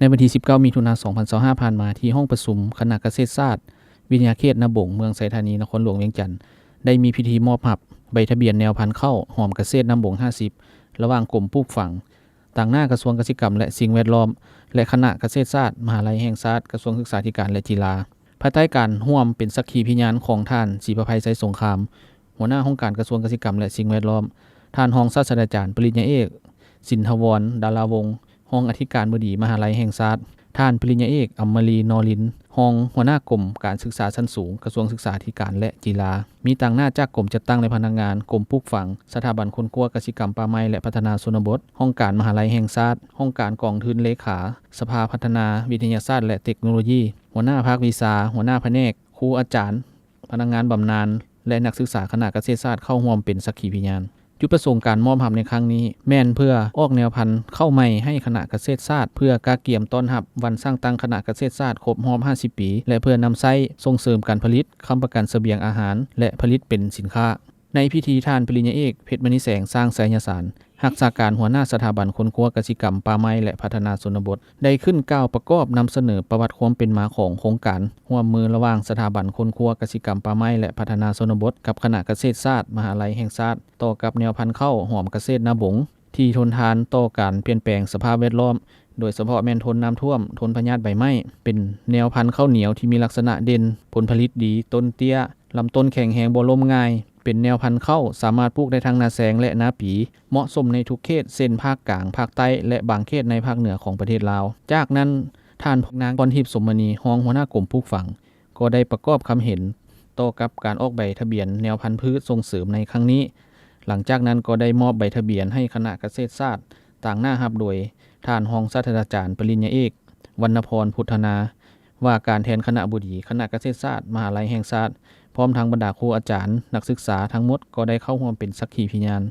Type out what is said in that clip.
ในวันที่19มิถุนายน2025ผ่านมาที่ห้องประชุมคณะเกษตรศาสตร์วิทยาเขตนาบงเมืองไสธานีนครหลวงเวียงจันทน์ได้มีพิธีมอบรับใบทะเบียนแนวพันธุ์ข้าวหอมเกษตรนาบง50ระหว่างกรมปลูกฝังต่างหน้ากระทรวงเกษตรกรรมและสิ่งแวดล้อมและคณะเกษตรศาสตร์มหาวิทยาลัยแห่งชาติกระทรวงศึกษาธิการและกีฬาภายใต้การร่วมเป็นสักขีพยานของท่านศรีประไพไสสงครามหัวหน้าองค์การกระทรวงเกษตรกรรมและสิ่งแวดล้อมท่านรองศาสตราจารย์ปริญญาเอกสินทวรดาราวงศ์รองอธิการบดีมหาวิทยาลัยแห่งชาติท่านปริญญาเอกอมรีนอรินทร์รองหัวหน้ากรมการศึกษาชั้นสูงกระทรวงศึกษาธิการและกีฬามีต่างหน้าจากกรมจัดตั้งและพนักงานกรมปลูกฝังสถาบันคนกลัวกสิกรรมป่าไม้และพัฒนาชนบทห้องการมหาวิทยาลัยแห่งชาติห้องการกองทุนเลขาสภาพัฒนาวิทยาศาสตร์และเทคโนโลยีหัวหน้าภาควิชาหัวหน้าแผนกครูอาจารย์พนักงานบำนาญและนักศึกษาคณะเกษตรศาสตร์เข้าร่วมเป็นสักขีพยานจุดประสงค์การมอบรับในครั้งนี้แม่นเพื่อออกแนวพันธุ์เข้าใหม่ให้คณะเกษตรศาสตร์เพื่อกาเกียมต้อนรับวันสร้างตั้งคณะเกษตรศาสตร์ครบรอบ50 ปีและเพื่อนำใช้ส่งเสริมการผลิตค้ำประกันเสบียงอาหารและผลิตเป็นสินค้าในพิธีท่านปริญญาเอกเพชรมณีแสงสร้างไสยสารรักษาการหัวหน้าสถาบันคนกลัวกสิกรรมป่าไม้และพัฒนาชนบทได้ขึ้นกล่าวประกอบนำเสนอประวัติความเป็นมาของโครงการร่วมมือระหว่างสถาบันคนกลัวกสิกรรมป่าไม้และพัฒนาชนบทกับคณะเกษตรศาสตร์มหาวิทยาลัยแห่งชาติต่อกับแนวพันธุ์ข้าวหอมเกษตรนาบงที่ทนทานต่อการเปลี่ยนแปลงสภาพแวดล้อมโดยเฉพาะแม่นทนน้ำท่วมทนพยาธิใบไม้เป็นแนวพันธุ์ข้าวเหนียวที่มีลักษณะเด่นผลผลิตดีต้นเตี้ยลำต้นแข็งแรงบ่ล้มง่ายเป็นแนวพันธุ์ข้าวสามารถปลูกได้ทั้งนาแสงและนาปีเหมาะสมในทุกเขตเส้นภาคกลางภาคใต้และบางเขตในภาคเหนือของประเทศลาวจากนั้นท่านนางพรทิพย์สมณีรองหัวหน้ากรมปลูกฝังก็ได้ประกอบคำเห็นต่อกับการออกใบทะเบียนแนวพันธุ์พืชส่งเสริมในครั้งนี้หลังจากนั้นก็ได้มอบใบทะเบียนให้คณะเกษตรศาสตร์ต่างหน้ารับโดยท่านรองศาสตราจารย์ปริญญาเอกวรรณพรพุทธนาว่าการแทนคณะบดีคณะเกษตรศาสตร์มหาวิทยาลัยแห่งชาติพร้อมทั้งบรรดาครูอาจารย์นักศึกษาทั้งหมดก็ได้เข้าร่วมเป็นสักขีพยาน